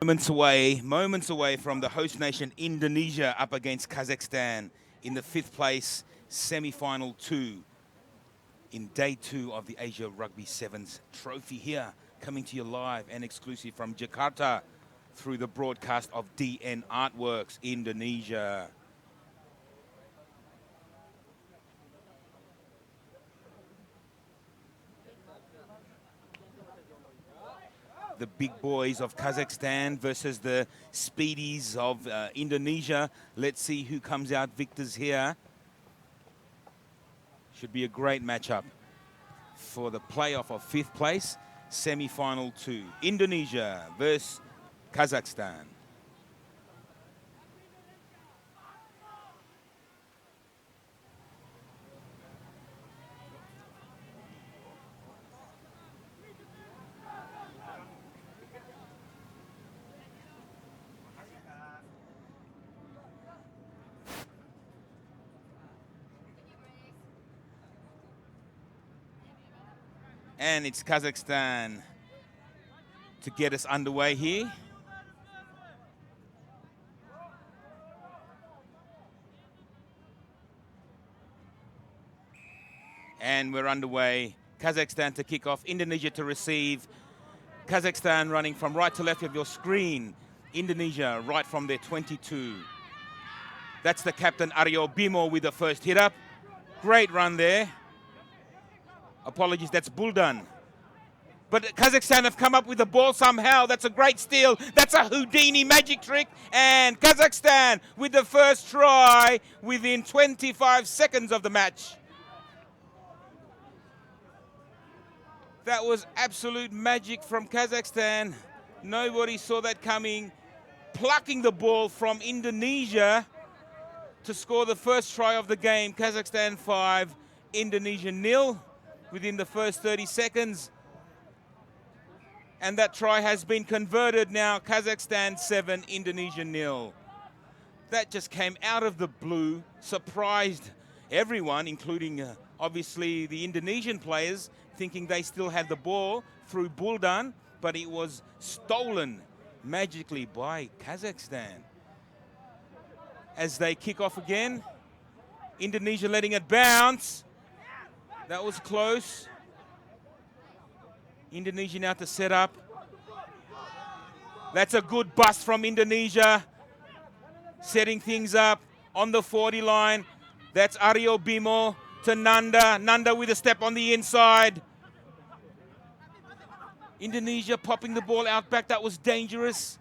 Moments away from the host nation Indonesia up against Kazakhstan in the 5th place semi-final 2 in day 2 of the Asia Rugby Sevens trophy here, coming to you live and exclusive from Jakarta through the broadcast of DN Artworks Indonesia. The big boys of Kazakhstan versus the speedies of Indonesia. Let's see who comes out victors here. Should be a great matchup for the playoff of 5th place, semi-final 2. Indonesia versus Kazakhstan. And it's Kazakhstan to get us underway here. And we're underway. Kazakhstan to kick off, Indonesia to receive. Kazakhstan running from right to left of your screen. Indonesia right from their 22. That's the captain, Aryo Bimo, with the first hit up. Great run there. Apologies, that's Buldan. But Kazakhstan have come up with the ball somehow. That's a great steal. That's a Houdini magic trick. And Kazakhstan with the first try within 25 seconds of the match. That was absolute magic from Kazakhstan. Nobody saw that coming. Plucking the ball from Indonesia to score the first try of the game. Kazakhstan 5, Indonesia 0. Within the first 30 seconds. And that try has been converted now. Kazakhstan 7, Indonesia 0. That just came out of the blue, surprised everyone, including obviously the Indonesian players, thinking they still had the ball through Buldan, but it was stolen magically by Kazakhstan. As they kick off again, Indonesia letting it bounce. That was close. Indonesia now to set up. That's a good bust from Indonesia. Setting things up on the 40 line. That's Aryo Bimo to Nanda. Nanda with a step on the inside. Indonesia popping the ball out back. That was dangerous.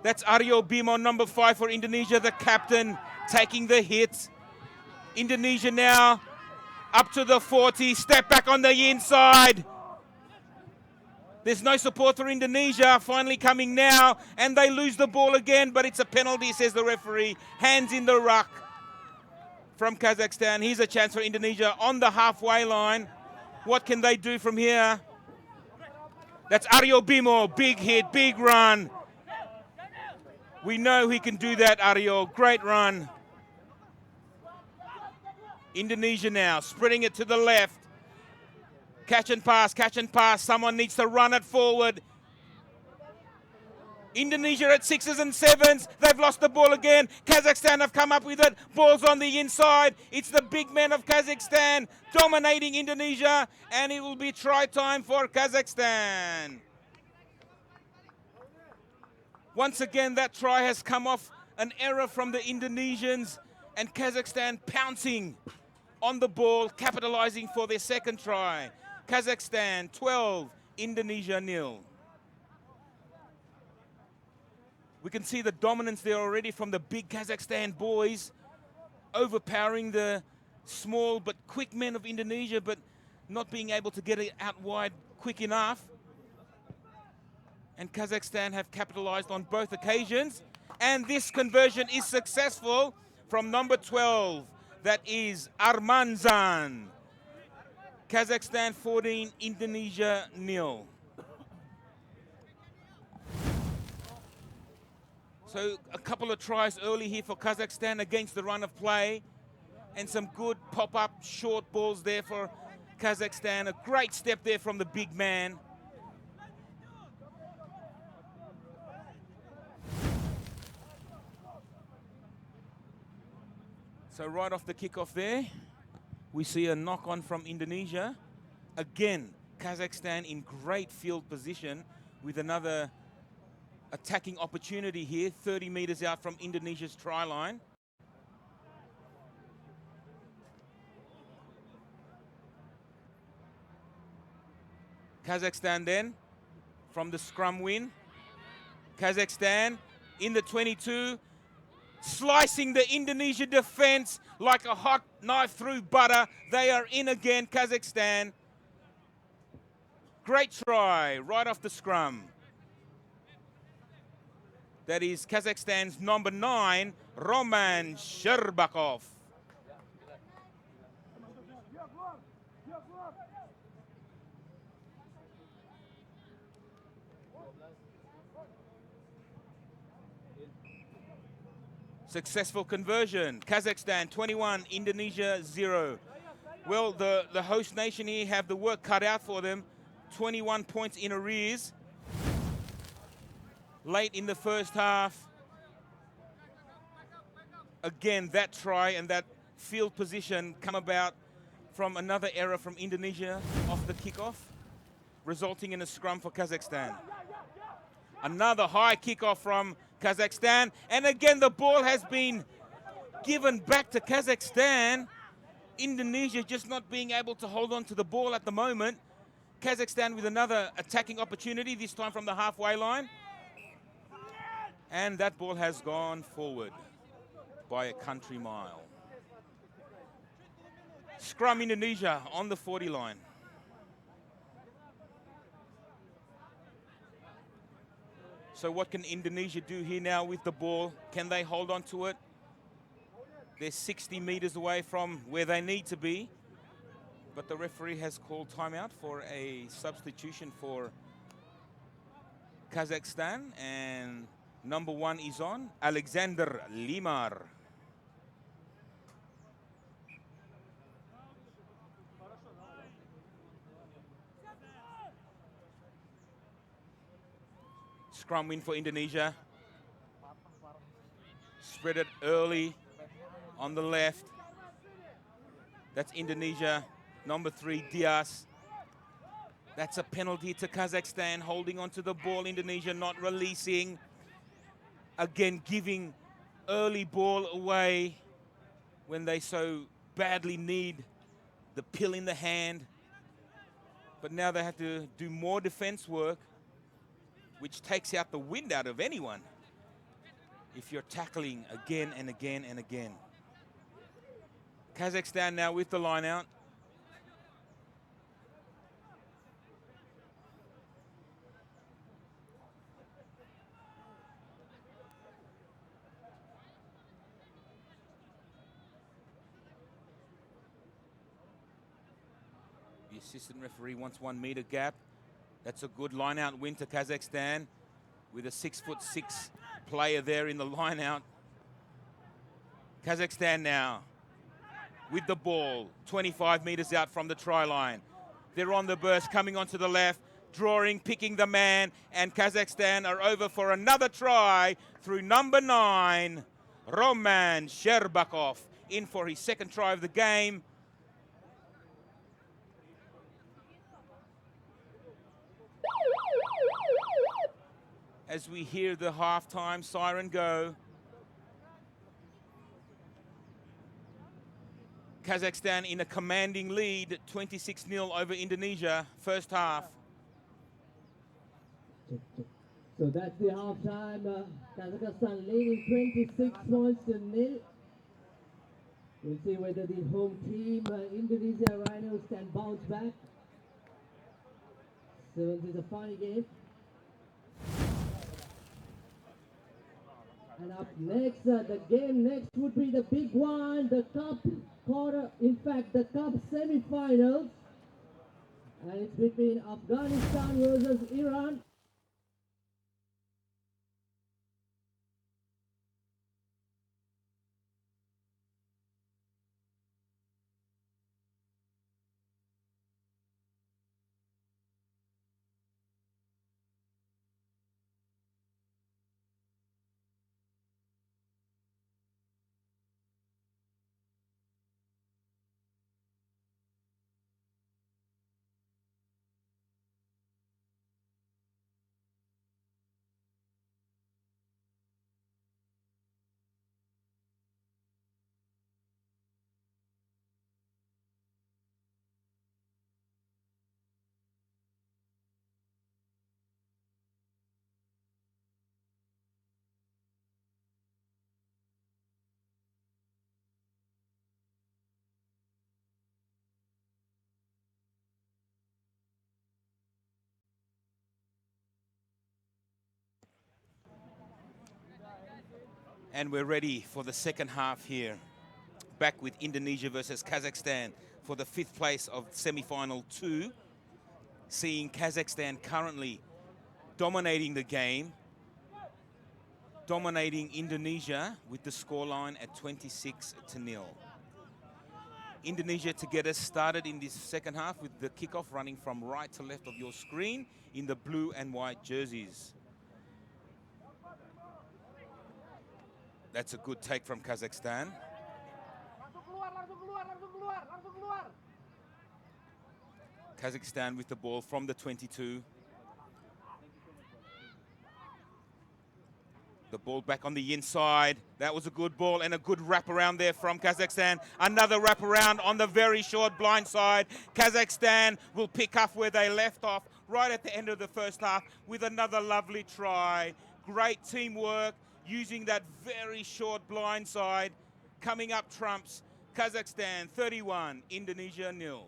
That's Aryo Bimo, number 5 for Indonesia, the captain, taking the hit. Indonesia now up to the 40, step back on the inside. There's no support for Indonesia, finally coming now, and they lose the ball again, but it's a penalty, says the referee. Hands in the ruck from Kazakhstan. Here's a chance for Indonesia on the halfway line. What can they do from here? That's Aryo Bimo, big hit, big run. We know he can do that, Aryo, great run. Indonesia now, spreading it to the left. Catch and pass. Someone needs to run it forward. Indonesia at 6s and 7s. They've lost the ball again. Kazakhstan have come up with it. Ball's on the inside. It's the big men of Kazakhstan dominating Indonesia, and it will be try time for Kazakhstan. Once again, that try has come off an error from the Indonesians, and Kazakhstan pouncing on the ball, capitalizing for their second try. Kazakhstan 12, Indonesia 0. We can see the dominance there already from the big Kazakhstan boys, overpowering the small but quick men of Indonesia, but not being able to get it out wide quick enough. And Kazakhstan have capitalized on both occasions, and this conversion is successful from number 12. That is Armanzan. Kazakhstan 14, Indonesia 0. So a couple of tries early here for Kazakhstan against the run of play. And some good pop-up short balls there for Kazakhstan. A great step there from the big man. So right off the kickoff there, we see a knock-on from Indonesia. Again, Kazakhstan in great field position with another attacking opportunity here, 30 meters out from Indonesia's try line. Kazakhstan then, from the scrum win. Kazakhstan in the 22, slicing the Indonesia defense like a hot knife through butter. They are in again, Kazakhstan. Great try, right off the scrum. That is Kazakhstan's number 9, Roman Sherbakov. Successful conversion. Kazakhstan 21, Indonesia 0. Well, the host nation here have the work cut out for them. 21 points in arrears. Late in the first half. Again, that try and that field position come about from another error from Indonesia off the kickoff, resulting in a scrum for Kazakhstan. Another high kickoff from Kazakhstan, and again the ball has been given back to Kazakhstan. Indonesia just not being able to hold on to the ball at the moment. Kazakhstan with another attacking opportunity, this time from the halfway line. And that ball has gone forward by a country mile. Scrum Indonesia on the 40 line. So what can Indonesia do here now with the ball? Can they hold on to it? They're 60 meters away from where they need to be. But the referee has called timeout for a substitution for Kazakhstan. And number 1 is on, Alexander Limar. Scrum win for Indonesia. Spread it early on the left. That's Indonesia. Number 3, Diaz. That's a penalty to Kazakhstan, holding onto the ball. Indonesia not releasing. Again, giving early ball away when they so badly need the pill in the hand. But now they have to do more defense work, which takes out the wind out of anyone if you're tackling again and again and again. Kazakhstan now with the line out. The assistant referee wants 1 meter gap. That's a good line-out win to Kazakhstan with a 6'6" player there in the line-out. Kazakhstan now with the ball, 25 meters out from the try line. They're on the burst, coming onto the left, drawing, picking the man, and Kazakhstan are over for another try through number 9, Roman Sherbakov, in for his second try of the game. As we hear the halftime siren go. Kazakhstan in a commanding lead, 26-0 over Indonesia, first half. So that's the halftime. Kazakhstan leading 26 points to 0. We'll see whether the home team, Indonesia Rhinos, can bounce back. So this is a final game. And up next, the game next would be the big one, the cup quarter, in fact the cup semi-finals. And it's between Afghanistan versus Iran. And we're ready for the second half here. Back with Indonesia versus Kazakhstan for the 5th place of semi-final 2. Seeing Kazakhstan currently dominating the game, dominating Indonesia with the scoreline at 26-0. Indonesia to get us started in this second half with the kickoff running from right to left of your screen in the blue and white jerseys. That's a good take from Kazakhstan. Kazakhstan with the ball from the 22. The ball back on the inside. That was a good ball and a good wraparound there from Kazakhstan. Another wraparound on the very short blind side. Kazakhstan will pick up where they left off right at the end of the first half with another lovely try. Great teamwork using that very short blind side. Coming up trumps. Kazakhstan 31, Indonesia 0.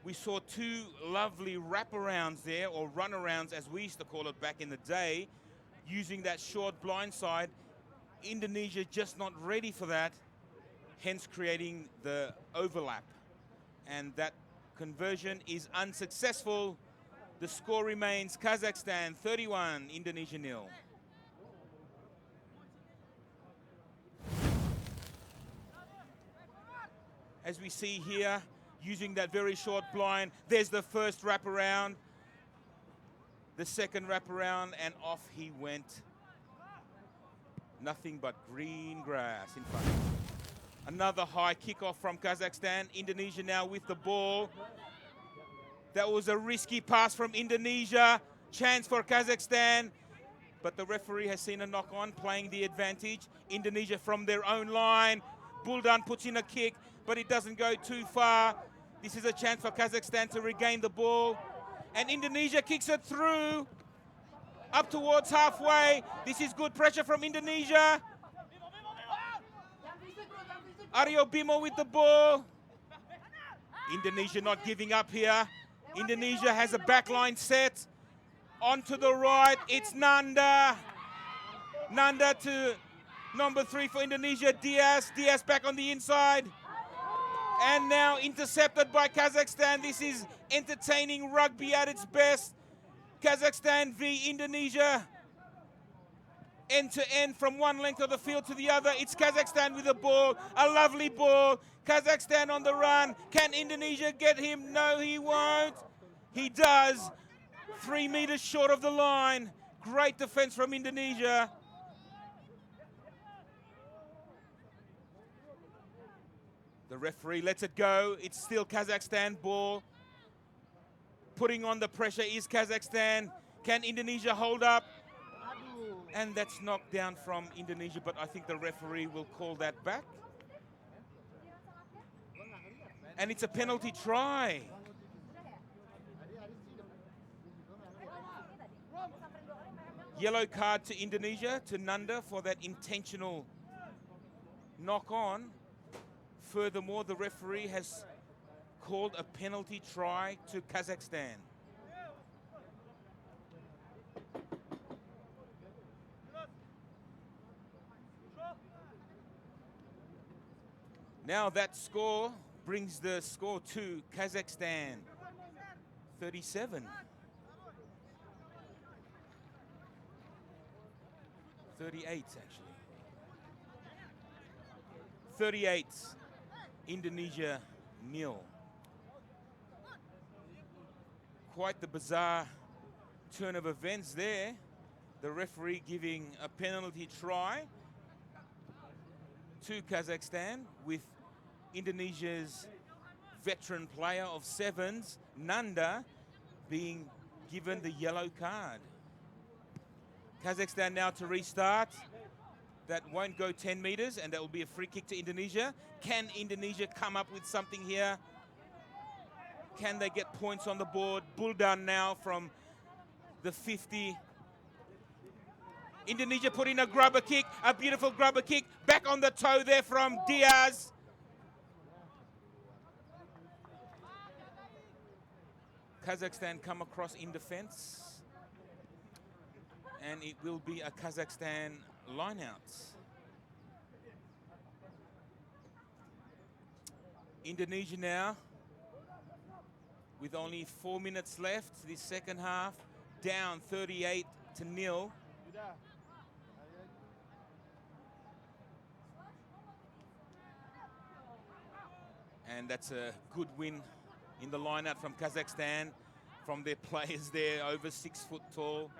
We saw 2 lovely wraparounds there, or runarounds as we used to call it back in the day, using that short blind side. Indonesia just not ready for that, hence creating the overlap. And that conversion is unsuccessful. The score remains Kazakhstan 31, Indonesia 0. As we see here, using that very short blind, there's the first wraparound, the second wraparound, and off he went. Nothing but green grass in front. Another high kickoff from Kazakhstan. Indonesia now with the ball. That was a risky pass from Indonesia. Chance for Kazakhstan, but the referee has seen a knock on, playing the advantage. Indonesia from their own line. Buldan puts in a kick, but it doesn't go too far. This is a chance for Kazakhstan to regain the ball. And Indonesia kicks it through up towards halfway. This is good pressure from Indonesia. Aryo Bimo with the ball. Indonesia not giving up here. Indonesia has a backline set. Onto the right, it's Nanda. Nanda to number 3 for Indonesia, Diaz. Diaz back on the inside. And now intercepted by Kazakhstan. This is entertaining rugby at its best. Kazakhstan v Indonesia. End to end from one length of the field to the other. It's Kazakhstan with the ball. A lovely ball. Kazakhstan on the run. Can Indonesia get him? No, he won't. He does. 3 meters short of the line. Great defense from Indonesia. The referee lets it go. It's still Kazakhstan ball. Putting on the pressure is Kazakhstan. Can Indonesia hold up? And that's knocked down from Indonesia, but I think the referee will call that back. And it's a penalty try. Yellow card to Indonesia, to Nanda, for that intentional knock on. Furthermore, the referee has called a penalty try to Kazakhstan. Now that score brings the score to Kazakhstan 37. 38 actually. 38. Indonesia 0. Quite the bizarre turn of events there. The referee giving a penalty try to Kazakhstan, with Indonesia's veteran player of 7s, Nanda, being given the yellow card. Kazakhstan now to restart. That won't go 10 meters, and that will be a free kick to Indonesia. Can Indonesia come up with something here? Can they get points on the board? Buldan now from the 50. Indonesia put in a grubber kick, a beautiful grubber kick. Back on the toe there from Diaz. Kazakhstan come across in defense. And it will be a Kazakhstan lineout. Indonesia now, with only 4 minutes left this second half, down 38-0. And that's a good win in the lineout from Kazakhstan, from their players there, over 6 foot tall.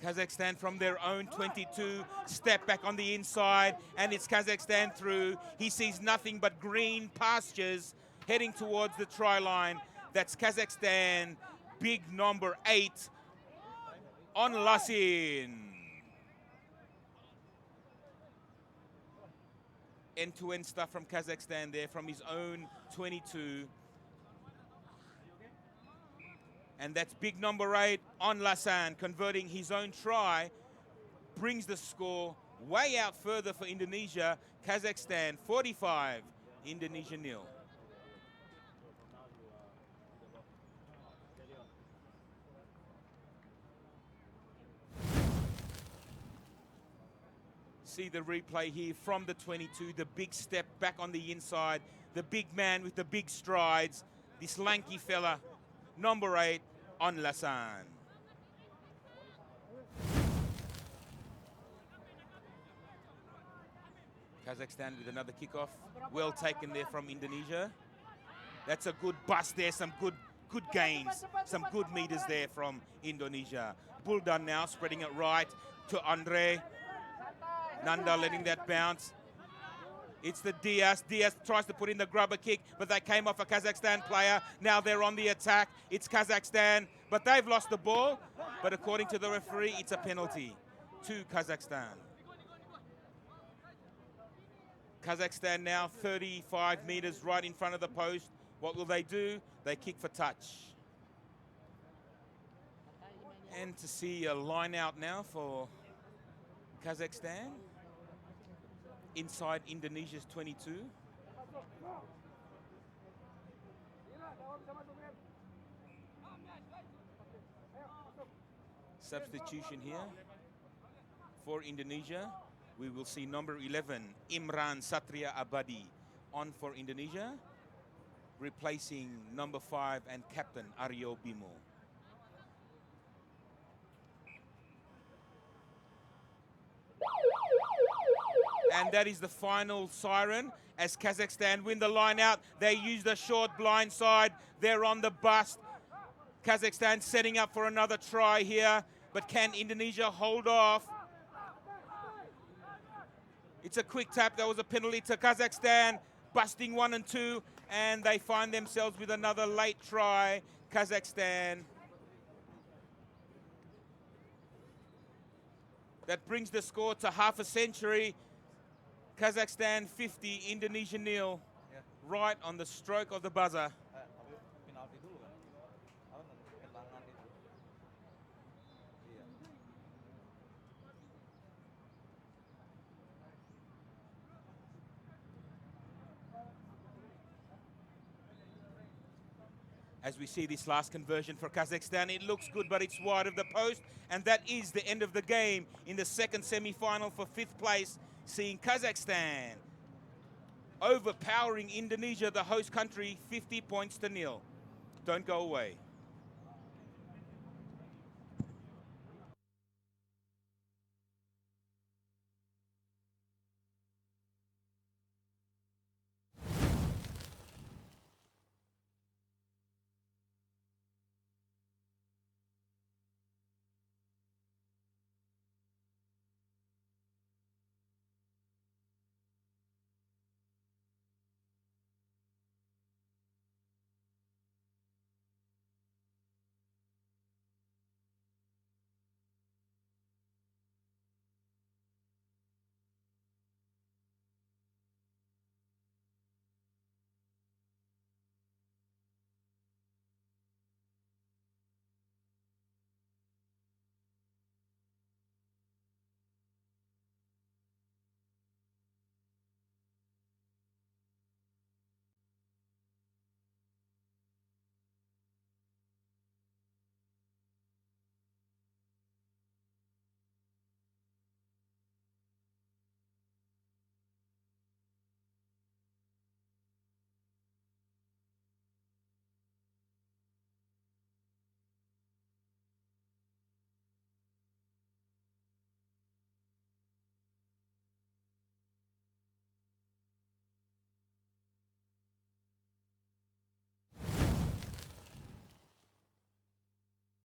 Kazakhstan from their own 22, step back on the inside, and it's Kazakhstan through. He sees nothing but green pastures heading towards the try line. That's Kazakhstan, big number 8, on Lasin. End-to-end stuff from Kazakhstan there, from his own 22. And that's big number 8 on Lasan, converting his own try, brings the score way out further for Indonesia. Kazakhstan 45, Indonesia 0. See the replay here from the 22, the big step back on the inside, the big man with the big strides, this lanky fella, number 8 on Lasan. Kazakhstan with another kickoff, well taken there from Indonesia. That's a good bust there, some good gains, some good meters there from Indonesia. Buldan now spreading it right to Andre. Nanda letting that bounce. It's the Diaz. Diaz tries to put in the grubber kick, but they came off a Kazakhstan player. Now they're on the attack. It's Kazakhstan, but they've lost the ball. But according to the referee, it's a penalty to Kazakhstan. Kazakhstan now 35 meters right in front of the post. What will they do? They kick for touch. And to see a line out now for Kazakhstan inside Indonesia's 22. Substitution here for Indonesia. We will see number 11, Imran Satria Abadi, on for Indonesia, replacing number 5 and captain Aryo Bimo. And that is the final siren as Kazakhstan win the line out. They use the short blind side. They're on the bust. Kazakhstan setting up for another try here. But can Indonesia hold off? It's a quick tap. That was a penalty to Kazakhstan. Busting 1 and 2. And they find themselves with another late try. Kazakhstan. That brings the score to half a century. Kazakhstan 50, Indonesia 0, right on the stroke of the buzzer. As we see this last conversion for Kazakhstan, it looks good, but it's wide of the post. And that is the end of the game in the second semi-final for 5th place, seeing Kazakhstan overpowering Indonesia, the host country, 50 points to 0. Don't go away.